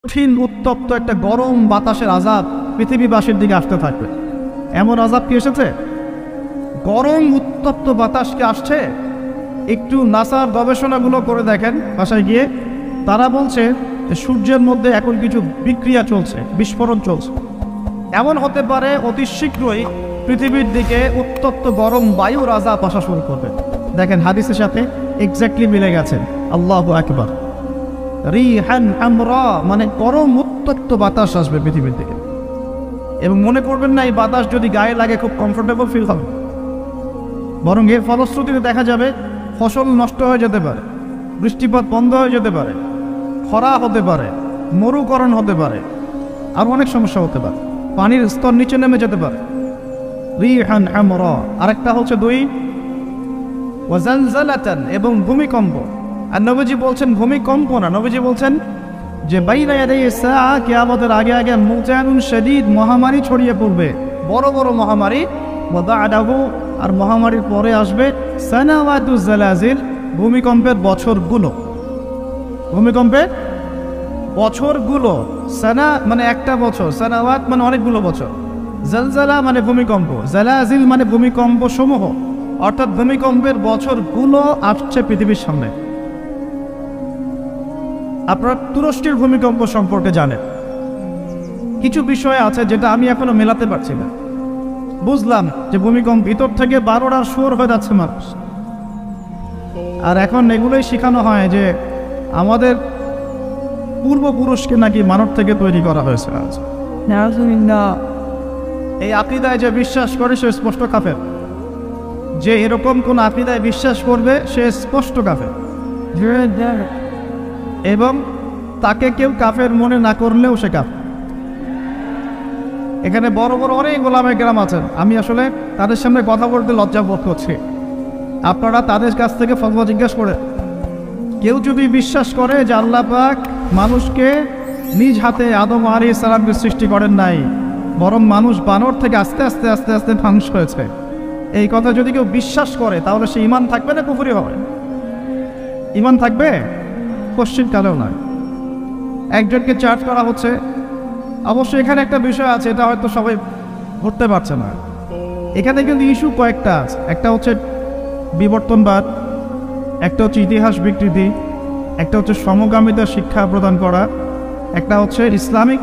কঠিন উত্তপ্ত একটা গরম বাতাসের আযাব পৃথিবীবাসীর দিকে আসতে থাকবে। এমন আযাব কি এসেছে? গরম উত্তপ্ত বাতাস কি আসছে? একটু নাসার গবেষণাগুলো করে দেখেন বাসায় গিয়ে, তারা বলছে সূর্যের মধ্যে এখন কিছু বিক্রিয়া চলছে, বিস্ফোরণ চলছে। এমন হতে পারে অতি শীঘ্রই পৃথিবীর দিকে উত্তপ্ত গরম বায়ুর আযাব আসা শুরু করবে। দেখেন হাদিসের সাথে এক্স্যাক্টলি মিলে গেছেন। আল্লাহু আকবার। রিহান আমরা, মানে গরম উত্তপ্ত বাতাস আসবে পৃথিবীর দিকে। এবং মনে করবেন না এই বাতাস যদি গায়ে লাগে খুব কমফোর্টেবল ফিল হবে, বরং এর ফলশ্রুতিতে দেখা যাবে ফসল নষ্ট হয়ে যেতে পারে, বৃষ্টিপাত বন্ধ হয়ে যেতে পারে, খরা হতে পারে, মরুকরণ হতে পারে, আর অনেক সমস্যা হতে পারে, পানির স্তর নিচে নেমে যেতে পারে। রিহান আমরা। আরেকটা হচ্ছে 2 ওয়াজালজালাতান, এবং ভূমিকম্প। আর নবীজি বলছেন ভূমিকম্প না, নবীজি বলছেন যে বাইনা ইয়াদাইস সাআ, কিয়ামতের আগে আগে মুজানুন শাদীদ, মহামারী ছড়িয়ে পড়বে, বড় বড় মহামারী। ওয়া বা'দাহু, আর মহামারীর পরে আসবে সানাওয়াতুজ জালাজিল, ভূমিকম্পের বছরগুলো। ভূমিকম্পের বছরগুলো। সানা মানে একটা বছর, সানাওয়াত মানে অনেকগুলো বছর, জালজালা মানে ভূমিকম্প, জালাজিল মানে ভূমিকম্প সমূহ, অর্থাৎ ভূমিকম্পের বছরগুলো আসছে পৃথিবীর সামনে। আপনারা তুরস্কের ভূমিকম্প সম্পর্কে জানেন। কিছু বিষয় আছে যেটা আমি এখনো মেলাতে পারছি না। বুঝলাম যে ভূমিকম্প ভিতর থেকে 12টার সুর হয়ে যাচ্ছে মানুষ, আর এখন এগুলোই শেখানো হয় যে আমাদের পূর্বপুরুষকে নাকি মানব থেকে তৈরি করা হয়েছে। এই আকীদায় যে বিশ্বাস করে সে স্পষ্ট কাফের। যে এরকম কোন আকীদায় বিশ্বাস করবে সে স্পষ্ট কাফের, এবং তাকে কেউ কাফের মনে না করলেও সে কাফের। এখানে বড় বড় অনেক ওলামা কেরাম আছেন, আমি আসলে তাদের সামনে কথা বলতে লজ্জা বোধ করছি। আপনারা তাদের কাছ থেকে ফতোয়া জিজ্ঞাসা করে, কেউ যদি বিশ্বাস করে যে আল্লাহ পাক মানুষকে নিজ হাতে আদম আলাইহিস সালামকে সৃষ্টি করেন নাই, বরং মানুষ বানর থেকে আস্তে আস্তে আস্তে আস্তে মানুষ হয়েছে, এই কথা যদি কেউ বিশ্বাস করে তাহলে সে ঈমান থাকবে না কুফরি হবে? ঈমান থাকবে? কোশ্চিন কালেও নয়। একজনকে চার্জ করা হচ্ছে। অবশ্যই এখানে একটা বিষয় আছে, এটা হয়তো সবাই ধরতে পারছে না। এখানে কিন্তু ইস্যু কয়েকটা আছে। একটা হচ্ছে বিবর্তনবাদ, একটা হচ্ছে ইতিহাস বিকৃতি, একটা হচ্ছে সমগামিতা শিক্ষা প্রদান করা, একটা হচ্ছে ইসলামিক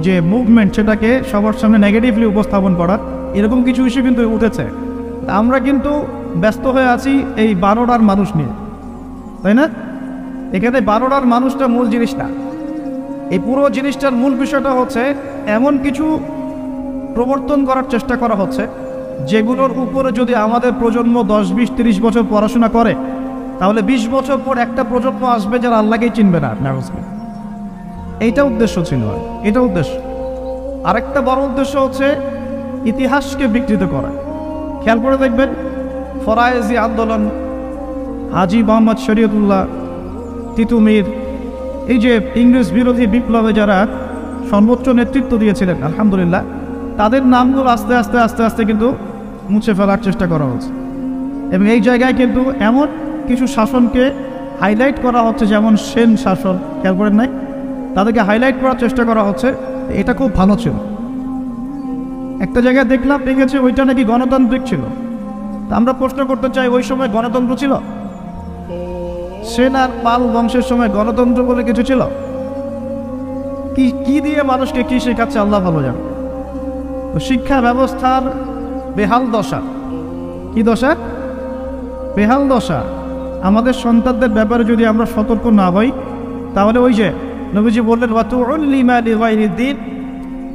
যে মুভমেন্ট সেটাকে সবার সামনে নেগেটিভলি উপস্থাপন করা। এরকম কিছু ইস্যু কিন্তু উঠেছে। আমরা কিন্তু ব্যস্ত হয়ে আছি এই 12টার মানুষ নিয়ে, তাই না? এখানে 12টার মানুষটা মূল জিনিস না। এই পুরো জিনিসটার মূল বিষয়টা হচ্ছে এমন কিছু প্রবর্তন করার চেষ্টা করা হচ্ছে যেগুলোর উপরে যদি আমাদের প্রজন্ম 10, 20, 30 বছর পড়াশোনা করে তাহলে 20 বছর পর একটা প্রজন্ম আসবে যারা আল্লাহকেই চিনবে না। এইটা উদ্দেশ্য ছিল, এটা উদ্দেশ্য। আরেকটা বড় উদ্দেশ্য হচ্ছে ইতিহাসকে বিকৃত করা। খেয়াল করে দেখবেন ফরায়েজি আন্দোলন, হাজী মোহাম্মদ শরীয়তুল্লাহ, তিতুমির, এই যে ইংরেজ বিরোধী বিপ্লবে যারা সর্বোচ্চ নেতৃত্ব দিয়েছিলেন আলহামদুলিল্লাহ, তাদের নামগুলো আস্তে আস্তে আস্তে আস্তে কিন্তু মুছে ফেলার চেষ্টা করা হচ্ছে। এবং এই জায়গায় কিন্তু এমন কিছু শাসনকে হাইলাইট করা হচ্ছে, যেমন সেন শাসন, খেয়াল করেন নাই? তাদেরকে হাইলাইট করার চেষ্টা করা হচ্ছে, এটা খুব ভালো ছিল। একটা জায়গায় দেখলাম দেখেছে ওইটা নাকি গণতান্ত্রিক ছিল। আমরা প্রশ্ন করতে চাই, ওই সময় গণতন্ত্র ছিল? সেন আর পাল বংশের সময় গণতন্ত্র বলে কিছু ছিল? কি দিয়ে মানুষকে কি শেখাচ্ছে আল্লাহ ভালো জানে। তো শিক্ষা ব্যবস্থার বেহাল দশা। কি দশা? বেহাল দশা। আমাদের সন্তানদের ব্যাপারে যদি আমরা সতর্ক না হই তাহলে ওই যে নবীজি বললেন ওয়াতুউল্লিমা লিগাইরিদ্দিন,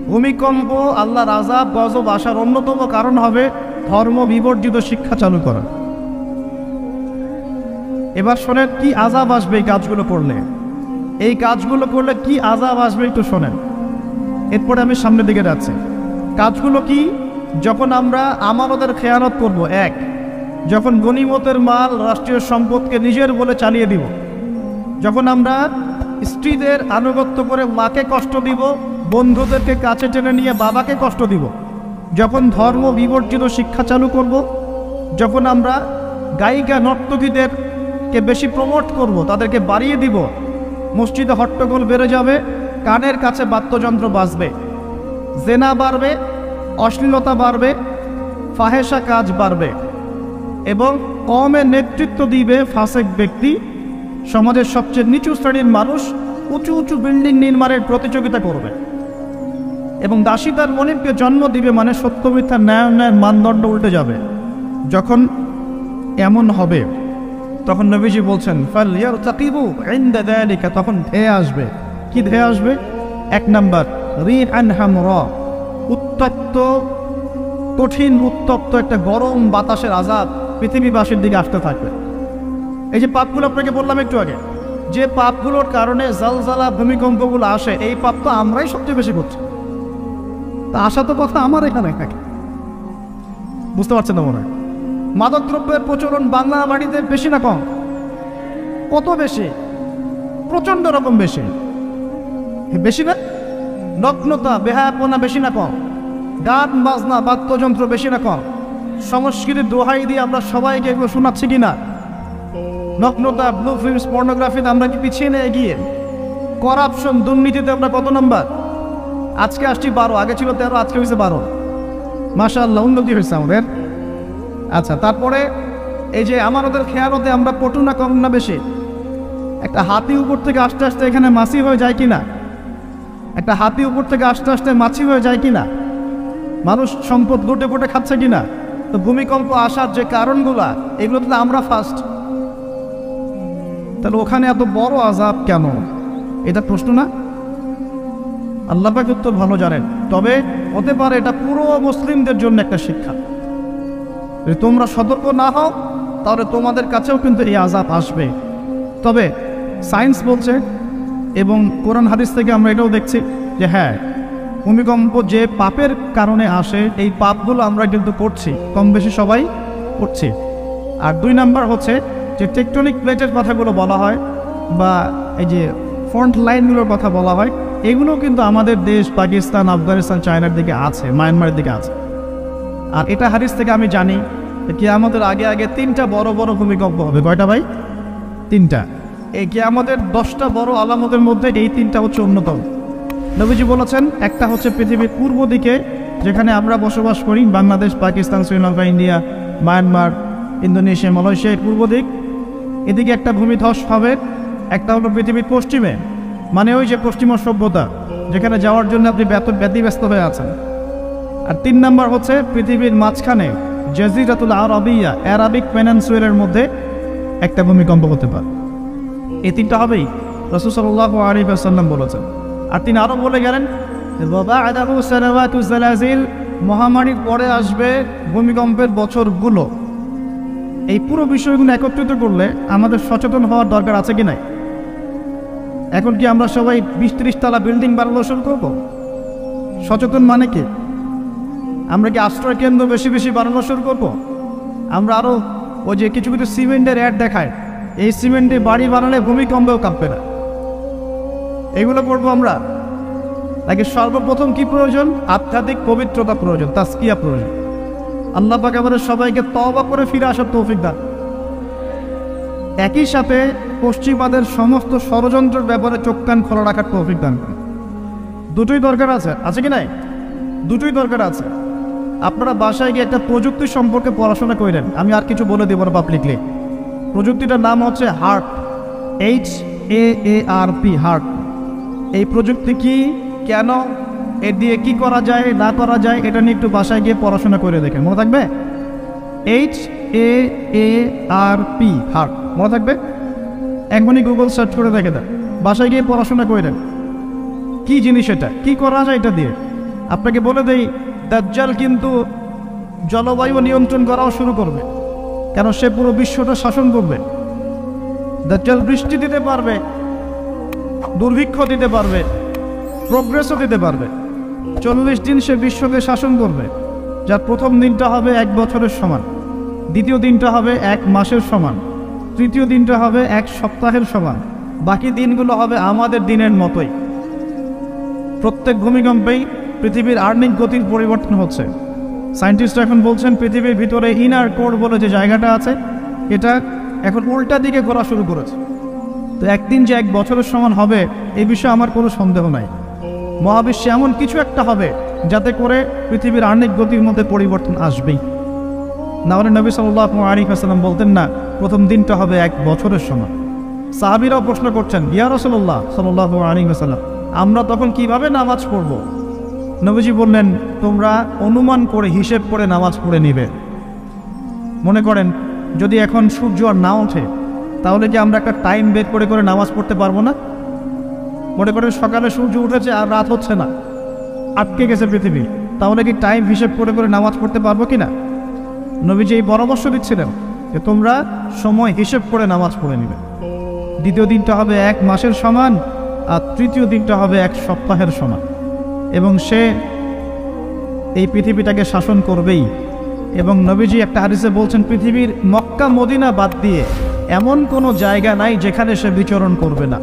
ভূমিকম্প আল্লাহর আযাব গজব আসার অন্যতম কারণ হবে ধর্ম বিবর্জিত শিক্ষা চালু করা। এবার শোনেন কি আযাব আসবে এই কাজগুলো করলে। এই কাজগুলো করলে কি আযাব আসবে একটু শোনেন, এরপরে আমি সামনের দিকে যাচ্ছি। কাজগুলো কি? যখন আমরা আমানতের খেয়ানত করব, এক, যখন গনিমতের মাল রাষ্ট্রীয় সম্পদকে নিজের বলে চালিয়ে দিব, যখন আমরা স্ত্রীদের আনুগত্য করে মাকে কষ্ট দিব, বন্ধুদেরকে কাছে টেনে নিয়ে বাবাকে কষ্ট দিব, যখন ধর্ম বিবর্জিত শিক্ষা চালু করব, যখন আমরা গায়িকা নর্তকীদেরকে বেশি প্রমোট করব, তাদেরকে বাড়িয়ে দিব, মসজিদে হট্টগোল বেড়ে যাবে, কানের কাছে বাদ্যযন্ত্র বাজবে, জেনা বাড়বে, অশ্লীলতা বাড়বে, ফাহেসা কাজ বাড়বে এবং কওমের নেতৃত্ব দিবে ফাসেক ব্যক্তি। সমাজের সবচেয়ে নিচু শ্রেণীর মানুষ উঁচু উঁচু বিল্ডিং নির্মাণের প্রতিযোগিতা করবে এবং দাসী তার মনিবকে জন্ম দিবে, মানে সত্য মিথ্যা ন্যায় অন্যায়ের মানদণ্ড উল্টে যাবে। যখন এমন হবে তখন নবীজি বলছেন ফালইয়ারতাকিবু ইনদা যালিকা, তখন ধেয়ে আসবে। কি ধেয়ে আসবে? 1 নাম্বার রিহান হামরা, উত্তপ্ত, কঠিন উত্তপ্ত একটা গরম বাতাসের আযাব পৃথিবীবাসীর দিকে আসতে থাকবে। এই যে পাপগুলো আপনাকে বললাম একটু আগে, যে পাপগুলোর কারণে জালজালা ভূমিকম্পগুলো আসে, এই পাপ তো আমরাই সবচেয়ে বেশি করছি। তা আসা তো কথা আমার এখানে থাকে, বুঝতে পারছেন না মনে হয়? মাদকদ্রব্যের প্রচলন বাংলা মাটিতে বেশি না কম? কত বেশি? প্রচন্ড রকম বেশি। বেশি না? নগ্নতা, বেহায়াপনা বেশি না কম? গান বাজনা, বাদ্যযন্ত্র বেশি না কম? সংস্কৃতির দোহাই দিয়ে আমরা সবাইকে এগুলো শোনাচ্ছি কিনা? নগ্নতা, ব্লু ফিল্মস, পর্নোগ্রাফিতে আমরা কি পিছিয়ে না এগিয়ে? করাপশন, দুর্নীতিতে আমরা কত নাম্বার? আজকে আসছি 12, আগে ছিল 13, আজকে হয়েছে 12। মাশাআল্লাহ, উন্নতি হয়েছে আমাদের। আচ্ছা, তারপরে এই যে আমাদের খেয়ালতে আমরা পটু না কম না বেশি? একটা হাতি উপর থেকে আস্তে আস্তে এখানে মাছি হয়ে যায় কিনা? একটা হাতি উপর থেকে আস্তে আস্তে মাছি হয়ে যায় কিনা? মানুষ সম্পদ লুটে পুটে খাচ্ছে কিনা? তো ভূমিকম্প আসার যে কারণগুলা, এগুলো তো আমরা ফার্স্ট। তাহলে ওখানে এত বড় আযাব কেন? এটা প্রশ্ন না? আল্লাহ পাক উত্তর ভালো জানেন। তবে হতে পারে এটা পুরো মুসলিমদের জন্য একটা শিক্ষা। যদি তোমরা সতর্ক না হও তাহলে তোমাদের কাছেও কিন্তু এই আযাব আসবে। তবে সায়েন্স বলছে এবং কোরআন হাদিস থেকে আমরা এটাও দেখছি যে হ্যাঁ, ভূমিকম্প যে পাপের কারণে আসে, এই পাপগুলো আমরা কিন্তু করছি, কম বেশি সবাই করছি। আর 2 নাম্বার হচ্ছে যে টেকটনিক প্লেটের কথাগুলো বলা হয় বা এই যে ফ্রন্ট লাইনগুলোর কথা বলা হয়, এগুলো কিন্তু আমাদের দেশ পাকিস্তান, আফগানিস্তান, চায়নার দিকে আছে, মায়ানমারের দিকে আছে। আর এটা হাদিস থেকে আমি জানি কিয়ামতের আগে আগে 3টা বড় বড় ভূমিকম্প হবে। কয়টা ভাই? 3টা। এই কিয়ামতের 10টা বড় আলামতের মধ্যে এই 3টা হচ্ছে অন্যতম। নবীজি বলেছেন, একটা হচ্ছে পৃথিবীর পূর্ব দিকে যেখানে আমরা বসবাস করি, Bangladesh, Pakistan, Sri Lanka, India, Myanmar, Indonesia, Malaysia, পূর্ব দিক, এদিকে একটা ভূমিধস হবে। একটা হলো পৃথিবীর পশ্চিমে, মানে ওই যে পশ্চিমা সভ্যতা, যেখানে যাওয়ার জন্য আপনি ব্যতিব্যস্ত হয়ে আছেন। আর 3 নাম্বার হচ্ছে পৃথিবীর মাঝখানে জাজিরাতুল আরবিয়া, আরাবিক পেনিনসুলার মধ্যে একটা ভূমিকম্প হতে পারে। এই 3টা হবেই, রাসূল সাল্লাল্লাহু আলাইহি ওয়াসাল্লাম বলেছেন। আর তিনি আরও বলে গেলেন, বাবাদাহু সানাওয়াতু জালাজিল, মহামারীর পরে আসবে ভূমিকম্পের বছরগুলো। এই পুরো বিষয়গুলো একত্রিত করলে আমাদের সচেতন হওয়ার দরকার আছে কি নাই? এখন কি আমরা সবাই 20-30 তলা বিল্ডিং বানানো শুরু করবো? সচেতন মানে কি? আমরা কি আশ্রয় কেন্দ্র বেশি বেশি বানানো শুরু করবো? আমরা আরও ওই যে কিছু কিছু সিমেন্টের অ্যাড দেখায়, এই সিমেন্টে বাড়ি বানালে ভূমিকম্পেও কাঁপবে না, এগুলো করবো আমরা? নাকি সর্বপ্রথম কি প্রয়োজন? আধ্যাত্মিক পবিত্রতা প্রয়োজন, তাসকিয়া প্রয়োজন। আল্লাহ পাক আমাদের সবাইকে তওবা করে ফিরে আসার তৌফিক দান। একই সাথে পশ্চিমাদের সমস্ত ষড়যন্ত্রের ব্যাপারে চোখ কান খোলা রাখার তৌফিক দান। দুটোই দরকার আছে, আছে কি নাই? দুটোই দরকার আছে। আপনারা বাসায় গিয়ে একটা প্রযুক্তি সম্পর্কে পড়াশোনা করেন, আমি আর কিছু বলে দেব না পাবলিকলি। প্রযুক্তিটার নাম হচ্ছে হার্ট, HAARP, হার্ট। এই প্রযুক্তি কি, কেন, এর দিয়ে কি করা যায় না করা যায়, এটা নিয়ে একটু বাসায় গিয়ে পড়াশোনা করে দেখেন, মনে থাকবে? HAARP, হার্ট, মনে থাকবে? এখনই গুগল সার্চ করে দেখে দেন, বাসায় গিয়ে পড়াশোনা করে দেন কি জিনিস এটা, কি করা যায় এটা দিয়ে। আপনাকে বলে দেই, দাজ্জাল কিন্তু জলবায়ু নিয়ন্ত্রণ করাও শুরু করবে, কেন সে পুরো বিশ্বটা শাসন করবে। দাজ্জাল বৃষ্টি দিতে পারবে, দুর্ভিক্ষ দিতে পারবে, প্রোগ্রেসও দিতে পারবে। 40 দিন সে বিশ্বকে শাসন করবে, যার প্রথম দিনটা হবে 1 বছরের সমান, দ্বিতীয় দিনটা হবে 1 মাসের সমান, তৃতীয় দিনটা হবে 1 সপ্তাহের সমান, বাকি দিনগুলো হবে আমাদের দিনের মতোই। প্রত্যেক ভূমিকম্পেই পৃথিবীর আর্নিক গতির পরিবর্তন হচ্ছে। সায়েন্টিস্টরা এখন বলছেন পৃথিবীর ভিতরে ইনার কোর বলে যে জায়গাটা আছে, এটা এখন উল্টা দিকে ঘোরা শুরু করেছে। তো একদিন যে 1 বছরের সমান হবে, এই বিষয়ে আমার কোনো সন্দেহ নাই। মহাবিশ্বে এমন কিছু একটা হবে যাতে করে পৃথিবীর আর্নিক গতির মধ্যে পরিবর্তন আসবেই। না হলে নবী সাল্লাল্লাহু আলাইহি ওয়াসাল্লাম বলতেন না প্রথম দিনটা হবে 1 বছরের সমান। সাহাবীরাও প্রশ্ন করছেন, ইয়া রাসূলুল্লাহ সাল্লাল্লাহু আলাইহি ওয়াসাল্লাম, আমরা তখন কিভাবে নামাজ পড়ব? নবীজি বললেন, তোমরা অনুমান করে হিসেব করে নামাজ পড়ে নিবে। মনে করেন যদি এখন সূর্য আর না ওঠে, তাহলে কি আমরা একটা টাইম বের করে করে নামাজ পড়তে পারবো না? মনে করেন সকালে সূর্য উঠেছে আর রাত হচ্ছে না, আটকে গেছে পৃথিবী, তাহলে কি টাইম হিসেব করে করে নামাজ পড়তে পারবো কি না? নবীজি এই পরামর্শ দিচ্ছিলেন যে তোমরা সময় হিসেব করে নামাজ পড়ে নিবে। দ্বিতীয় দিনটা হবে 1 মাসের সমান, আর তৃতীয় দিনটা হবে 1 সপ্তাহের সমান। এবং সে এই পৃথিবীটাকে শাসন করবেই। এবং নবীজি একটা হাদিসে বলছেন, পৃথিবীর মক্কা মদিনা বাদ দিয়ে এমন কোনো জায়গা নাই যেখানে সে বিচরণ করবে না।